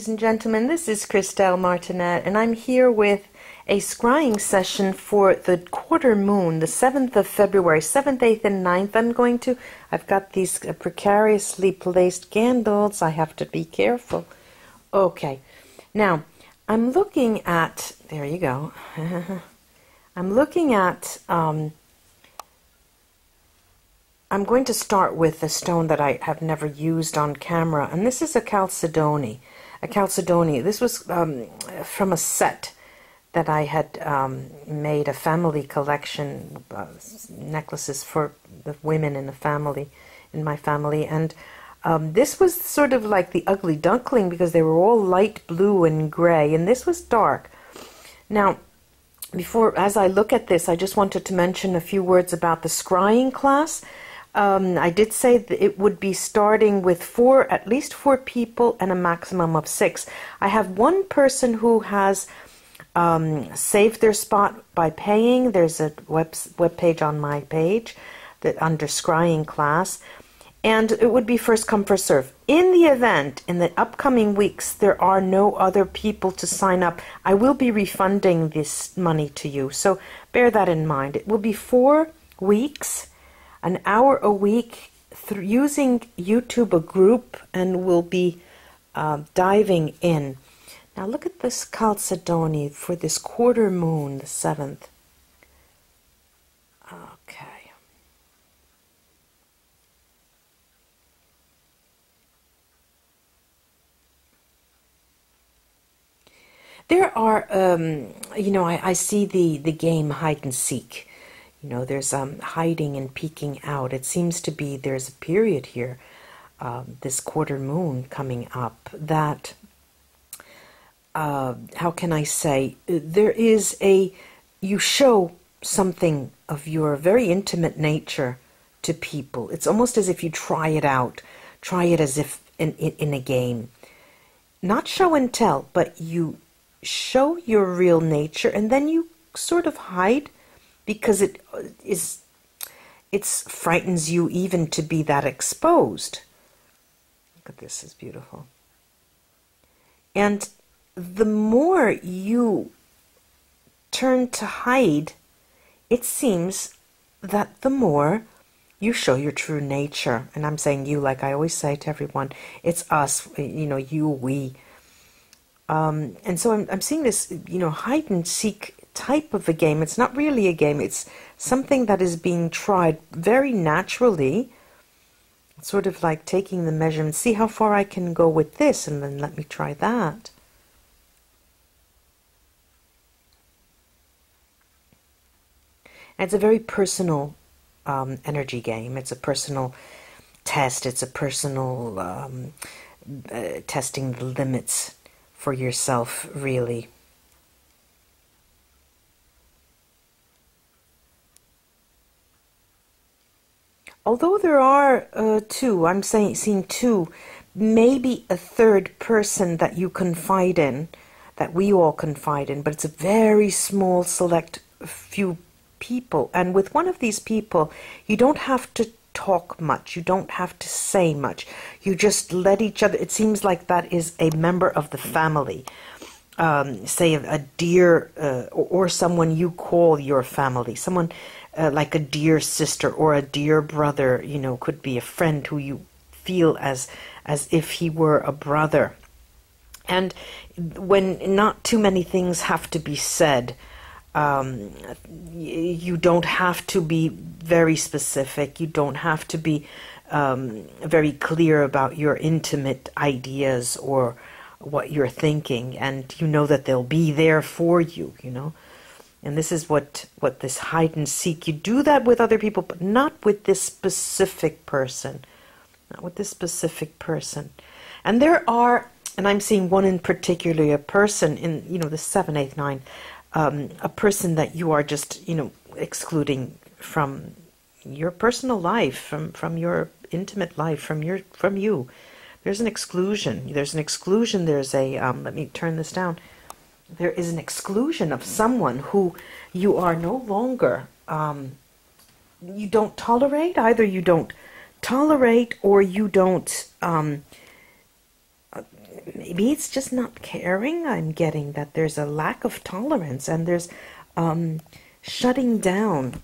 ladies and gentlemen. This is Christelle Martinette, and I'm here with a scrying session for the quarter moon, the 7th of February, 7th, 8th, and 9th. I've got these precariously placed candles. I have to be careful. Okay, now, I'm looking at, there you go, I'm looking at, I'm going to start with a stone that I have never used on camera, and this is a chalcedony. This was from a set that I had made, a family collection, necklaces for the women in my family, and this was sort of like the ugly duckling because they were all light blue and gray, and this was dark. Now, as I look at this, I just wanted to mention a few words about the scrying class. I did say that it would be starting with at least four people and a maximum of 6. I have one person who has saved their spot by paying. There's a web page on my page that under scrying class, and it would be first come first serve. In the event, in the upcoming weeks, there are no other people to sign up, I will be refunding this money to you. So bear that in mind. It will be 4 weeks. An hour a week using YouTube, a group, and we'll be diving in. Now look at this chalcedony for this quarter moon, the 7th. Okay. There are, I see the game hide and seek. There's hiding and peeking out. It seems to be there's a period here, this quarter moon coming up, that, how can I say, you show something of your very intimate nature to people. It's almost as if you try it out, try it as if in a game. Not show and tell, but you show your real nature, and then you sort of hide, because it frightens you even to be that exposed. Look at this, it's beautiful. And the more you turn to hide, it seems that the more you show your true nature. And I'm saying you, like I always say to everyone, it's us, you, we. And so I'm seeing this, hide and seek type of a game. It's not really a game. It's something that is being tried very naturally. It's sort of like taking the measurement, see how far I can go with this, and then let me try that. And it's a very personal energy game. It's a personal test. It's a personal testing the limits for yourself, really. Although there are two, I'm seeing two, maybe a third person that you confide in, that we all confide in, but it's a very small, select few people. And with one of these people, you don't have to talk much, you don't have to say much. You just let each other, it seems like that is a member of the family. Say a dear, or someone you call your family, someone like a dear sister or a dear brother, could be a friend who you feel as if he were a brother. And when not too many things have to be said, you don't have to be very specific, you don't have to be very clear about your intimate ideas or what you're thinking, and you know that they'll be there for you, And this is what this hide and seek. You do that with other people, but not with this specific person. Not with this specific person. And there are, and I'm seeing one in particular, a person in, the 7, 8, 9, a person that you are just, excluding from your personal life, from your intimate life, from you. There's an exclusion. There's a, let me turn this down. There is an exclusion of someone who you are no longer, you don't tolerate. Either you don't tolerate or you don't maybe it's just not caring. I'm getting that there's a lack of tolerance, and there's shutting down.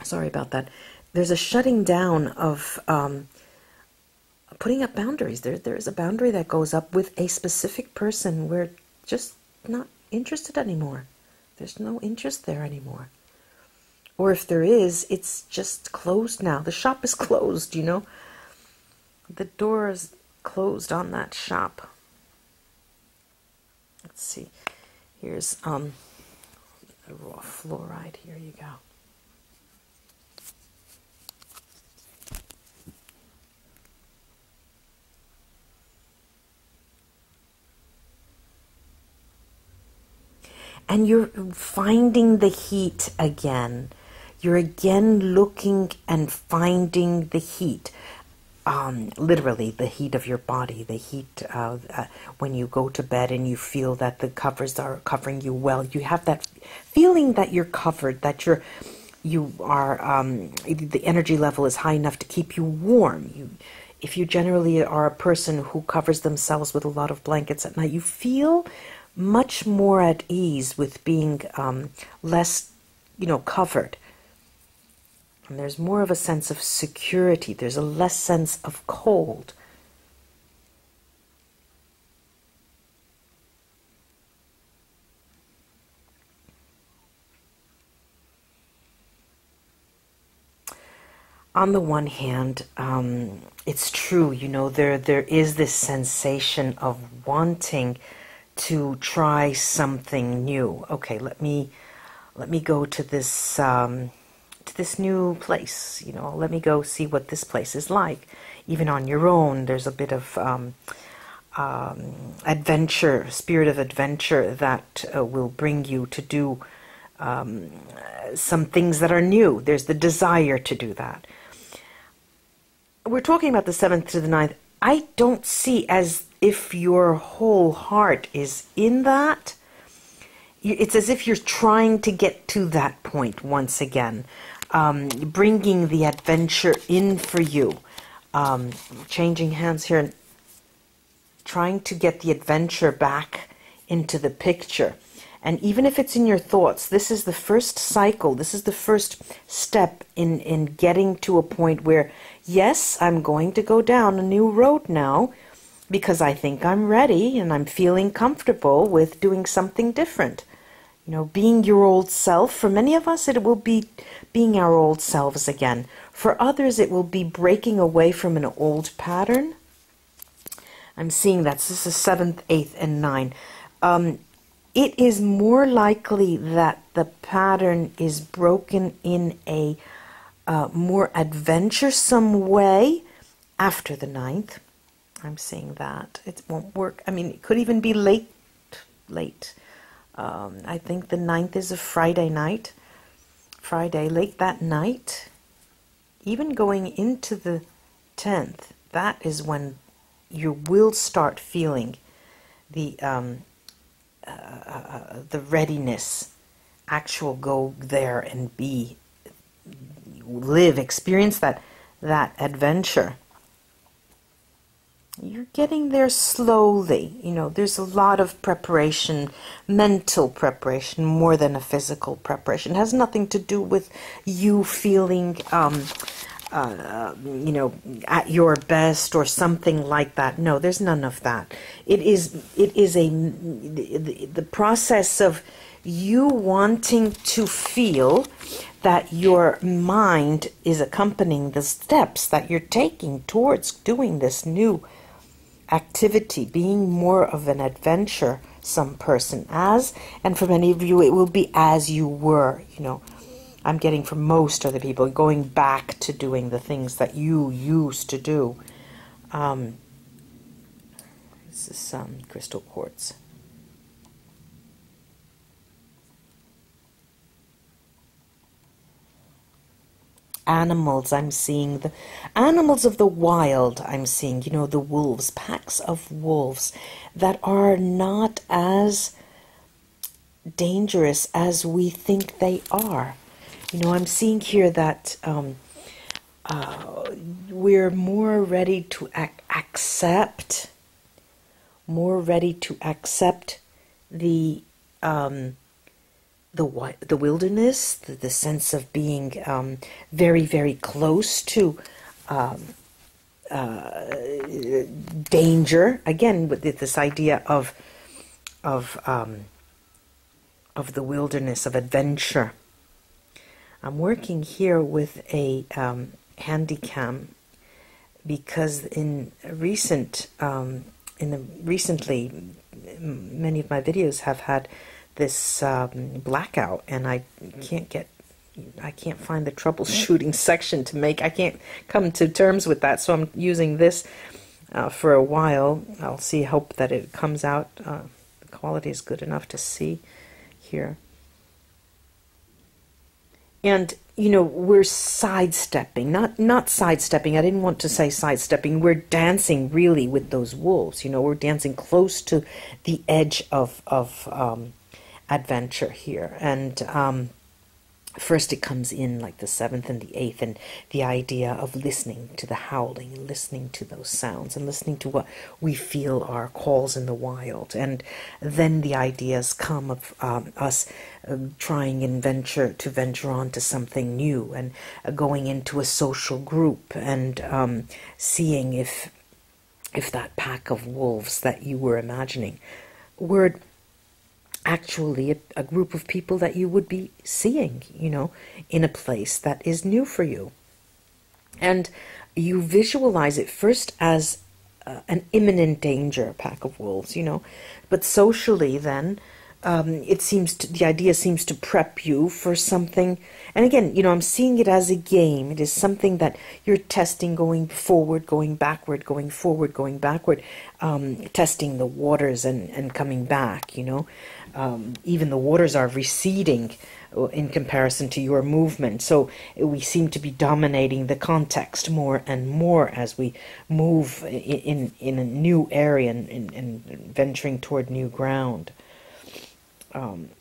Sorry about that. There's a shutting down of putting up boundaries. There's a boundary that goes up with a specific person. We're just not interested anymore. There's no interest there anymore. Or if there is, it's just closed now. The shop is closed, you know. The door is closed on that shop. Let's see. Here's a raw fluoride. Here you go. And you're finding the heat again. You're again looking and finding the heat. Literally the heat of your body, the heat when you go to bed and you feel that the covers are covering you well. You have that feeling that you're covered, that you are the energy level is high enough to keep you warm. If you generally are a person who covers themselves with a lot of blankets at night, you feel much more at ease with being less, covered. And there's more of a sense of security. There's a less sense of cold. On the one hand, it's true, there is this sensation of wanting to try something new. Okay, let me go to this new place. Let me go see what this place is like. Even on your own, there's a bit of adventure, spirit of adventure that will bring you to do some things that are new. There's the desire to do that. We're talking about the 7th to the 9th. I don't see as if your whole heart is in that. It's as if you're trying to get to that point once again, bringing the adventure in for you. Changing hands here and trying to get the adventure back into the picture. And even if it's in your thoughts, this is the first cycle. This is the first step in getting to a point where, yes, I'm going to go down a new road now because I think I'm ready and I'm feeling comfortable with doing something different. Being your old self. For many of us, it will be being our old selves again. For others, it will be breaking away from an old pattern. I'm seeing that. This is 7th, 8th, and 9th. It is more likely that the pattern is broken in a more adventuresome way after the 9th. I'm seeing that. It won't work. I mean, it could even be late. I think the 9th is a Friday night. Friday, late that night. Even going into the 10th, that is when you will start feeling the readiness. Actual go there and experience that adventure. You're getting there slowly. There's a lot of preparation, mental preparation, more than a physical preparation. It has nothing to do with you feeling, at your best or something like that. No, there's none of that. It is the process of you wanting to feel that your mind is accompanying the steps that you're taking towards doing this new activity, being more of an adventure, some person and for many of you it will be as you were. I'm getting for most of the people going back to doing the things that you used to do. This is some crystal quartz. Animals, I'm seeing the animals of the wild. I'm seeing, the wolves, packs of wolves that are not as dangerous as we think they are. I'm seeing here that we're more ready to accept more ready to accept the wilderness, the sense of being very, very close to danger. Again, with this idea of the wilderness, of adventure. I'm working here with a Handycam because recently, many of my videos have had this blackout, and I can't find the troubleshooting section to make. I can't come to terms with that, so I'm using this for a while. I'll see. Hope that it comes out. The quality is good enough to see here. And we're sidestepping, not sidestepping. I didn't want to say sidestepping. We're dancing really with those wolves. We're dancing close to the edge of adventure here. And first it comes in like the 7th and the 8th, and the idea of listening to the howling, listening to those sounds, and listening to what we feel are calls in the wild. And then the ideas come of us trying and venture on to something new, and going into a social group, and seeing if that pack of wolves that you were imagining were actually a group of people that you would be seeing, in a place that is new for you. And you visualize it first as an imminent danger, a pack of wolves, but socially then, the idea seems to prep you for something. And again, I'm seeing it as a game. It is something that you're testing, going forward, going backward, going forward, going backward, testing the waters and coming back, even the waters are receding in comparison to your movement. So we seem to be dominating the context more and more as we move in a new area and venturing toward new ground.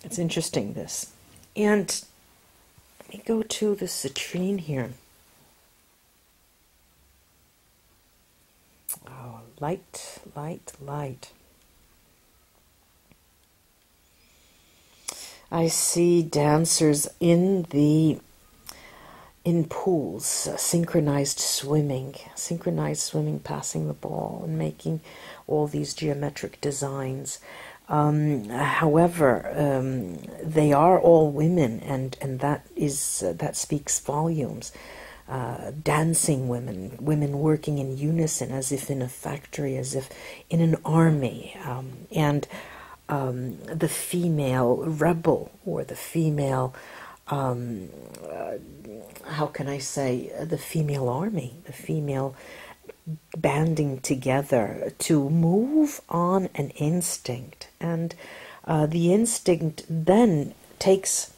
It's interesting, this. And let me go to the citrine here. Oh, light, light, light. I see dancers in pools, synchronized swimming, passing the ball and making all these geometric designs. However, they are all women, and that speaks volumes. Dancing women working in unison, as if in a factory, as if in an army, and the female rebel, or the female, how can I say, the female army, the female banding together to move on an instinct. And the instinct then takes,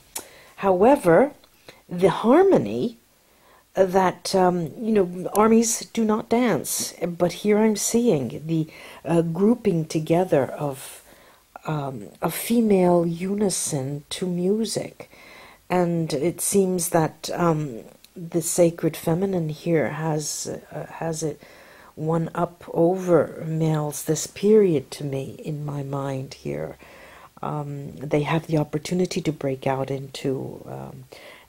however, the harmony that, armies do not dance. But here I'm seeing the grouping together of a female unison to music. And it seems that the sacred feminine here has it one up over males this period, to me, in my mind here. They have the opportunity to break out into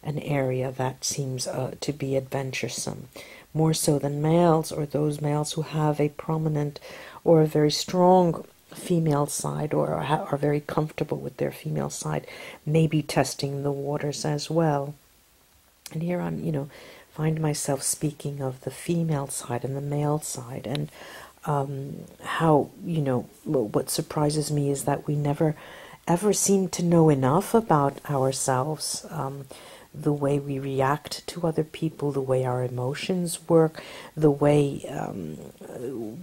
an area that seems to be adventuresome, more so than males, or those males who have a prominent or a very strong female side, or are very comfortable with their female side, maybe testing the waters as well. And here I'm, find myself speaking of the female side and the male side, and how, what surprises me is that we never ever seem to know enough about ourselves, the way we react to other people, the way our emotions work, the way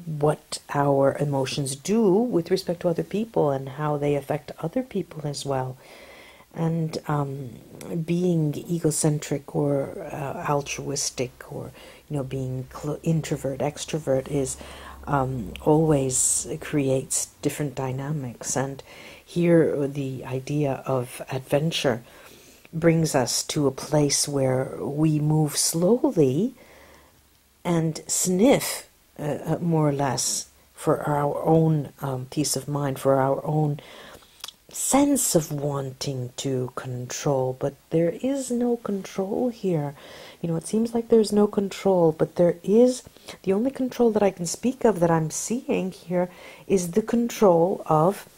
what our emotions do with respect to other people, and how they affect other people as well. And being egocentric or altruistic, or being introvert, extrovert, is always creates different dynamics. And here the idea of adventure brings us to a place where we move slowly and sniff, more or less, for our own peace of mind, for our own sense of wanting to control. But there is no control here. You know, it seems like there's no control, but there is. The only control that I can speak of that I'm seeing here is the control of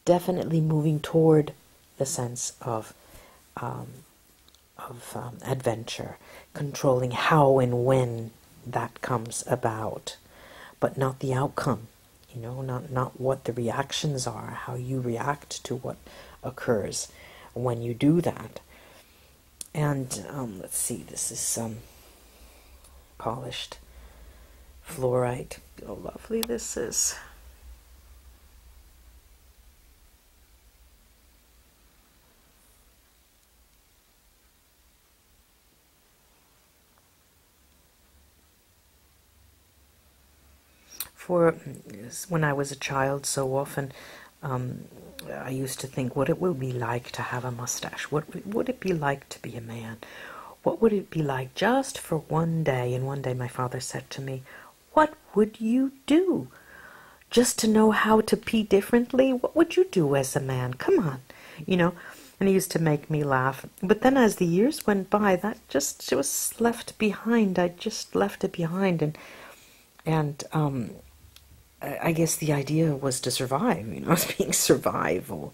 definitely moving toward the sense of adventure, controlling how and when that comes about, but not the outcome. You know, not what the reactions are, how you react to what occurs when you do that. And let's see, this is polished fluorite. Oh, lovely this is. For when I was a child, so often I used to think what it would be like to have a mustache. What would it be like to be a man? What would it be like just for one day? And one day my father said to me, "What would you do? Just to know how to pee differently? What would you do as a man? Come on." You know, and he used to make me laugh. But then as the years went by, that just was left behind. I just left it behind, and I guess the idea was to survive, you know, as being survival,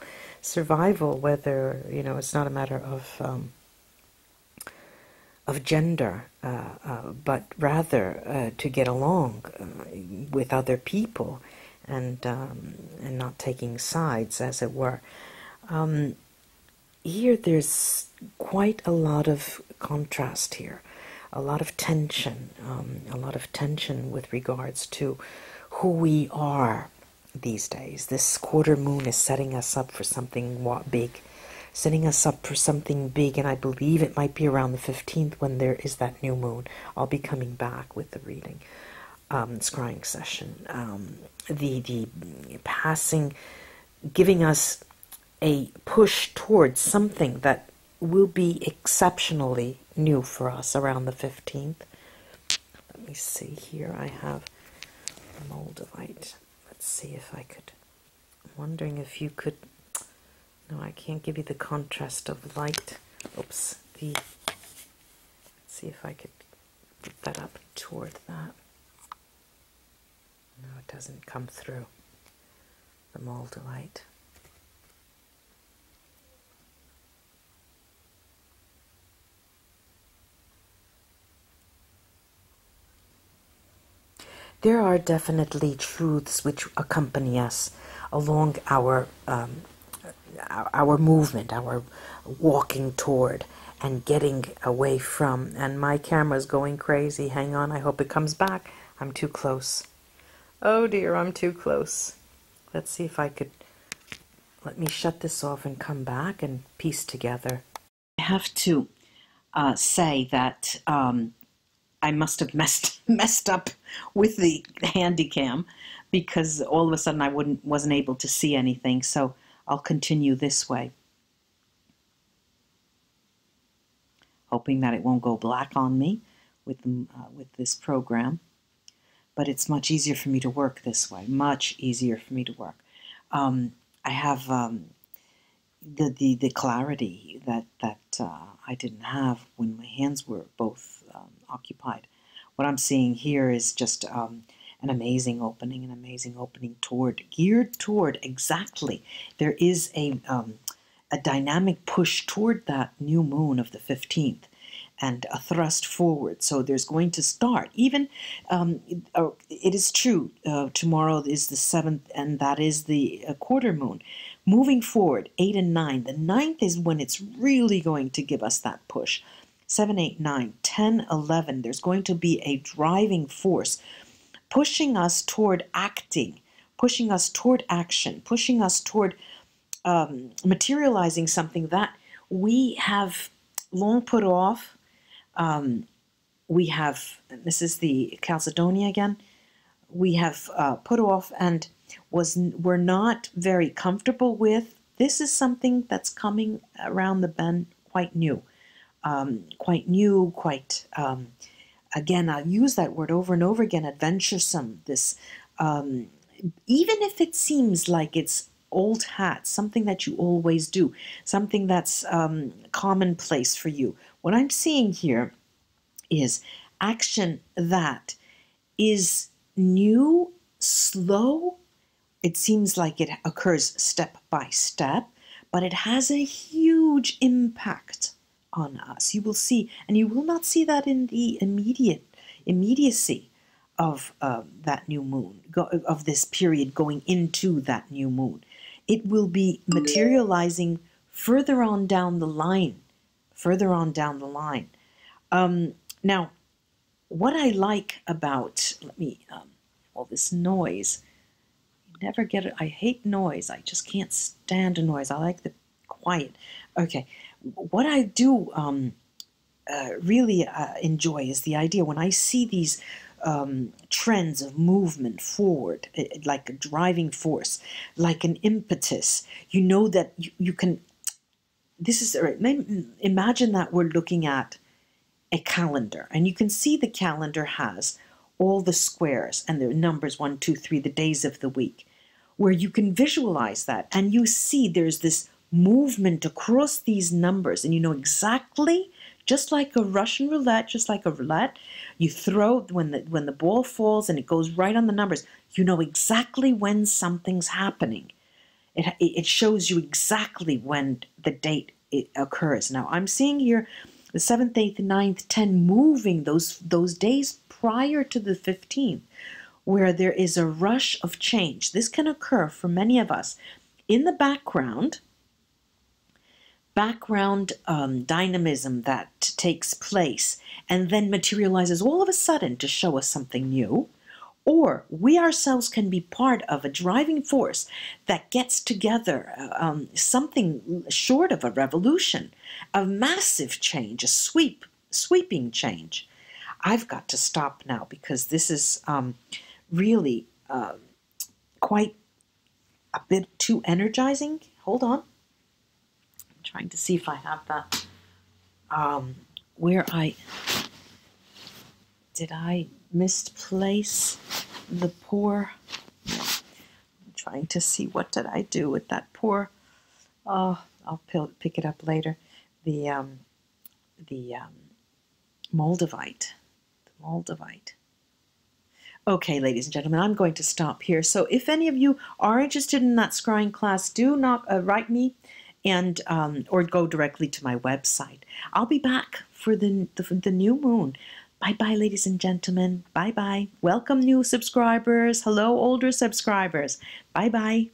whether, you know, it's not a matter of gender, but rather to get along with other people and not taking sides, as it were. Here there's quite a lot of contrast here, a lot of tension with regards to who we are these days. This quarter moon is setting us up for something big, and I believe it might be around the 15th when there is that new moon. I'll be coming back with the reading, scrying session. The passing, giving us a push towards something that will be exceptionally new for us around the 15th. Let me see here. I have moldavite. Let's see if I could. I'm wondering if you could. No, I can't give you the contrast of light. Oops. Let's see if I could put that up toward that. No, it doesn't come through. The moldavite. There are definitely truths which accompany us along our movement, our walking toward and getting away from. And my camera's going crazy. Hang on, I hope it comes back. I'm too close. Oh dear, I'm too close. Let's see if I could. Let me shut this off and come back and piece together. I have to say that I must have messed up with the Handycam, because all of a sudden I wasn't able to see anything. So I'll continue this way, hoping that it won't go black on me with this program. But it's much easier for me to work this way. Much easier for me to work. I have the clarity that I didn't have when my hands were both occupied. What I'm seeing here is just an amazing opening geared toward exactly. There is a dynamic push toward that new moon of the 15th, and a thrust forward. So there's going to start, even, it is true, tomorrow is the 7th, and that is the quarter moon. Moving forward, 8 and 9. The 9th is when it's really going to give us that push. 7, 8, 9, 10, 11. There's going to be a driving force pushing us toward acting, pushing us toward action, pushing us toward materializing something that we have long put off. We have, this is the Chalcedonia again, we have put off and we're not very comfortable with. This is something that's coming around the bend, quite new, again, I'll use that word over and over again, adventuresome, this even if it seems like it's old hat, something that you always do, something that's commonplace for you. What I'm seeing here is action that is new, slow. It seems like it occurs step by step, but it has a huge impact on us. You will see, and you will not see that in the immediacy of that new moon, of this period going into that new moon. It will be materializing further on down the line, Now, what I like about, all this noise, you never get it. I hate noise. I just can't stand a noise. I like the quiet. Okay, what I do really enjoy is the idea when I see these trends of movement forward, like a driving force, like an impetus. You know that you can, this is, imagine that we're looking at a calendar, and you can see the calendar has all the squares and the numbers 1, 2, 3, the days of the week, where you can visualize that, and you see there's this movement across these numbers, and you know exactly, just like a Russian roulette, you throw when the ball falls and it goes right on the numbers. You know exactly when something's happening. It shows you exactly when the date it occurs. Now I'm seeing here the 7th, 8th, 9th, 10 moving those days prior to the 15th, where there is a rush of change. This can occur for many of us in the background dynamism that takes place and then materializes all of a sudden to show us something new. Or we ourselves can be part of a driving force that gets together something short of a revolution, a massive change, a sweeping change. I've got to stop now because this is really quite a bit too energizing. Hold on. I'm trying to see if I have that. Did I misplace the poor? I'm trying to see, what did I do with that poor? Oh, I'll pick it up later. The Moldavite. The Moldavite. Okay, ladies and gentlemen, I'm going to stop here. So if any of you are interested in that scrying class, do not write me and or go directly to my website. I'll be back for the new moon. Bye-bye, ladies and gentlemen. Bye-bye. Welcome, new subscribers. Hello, older subscribers. Bye-bye.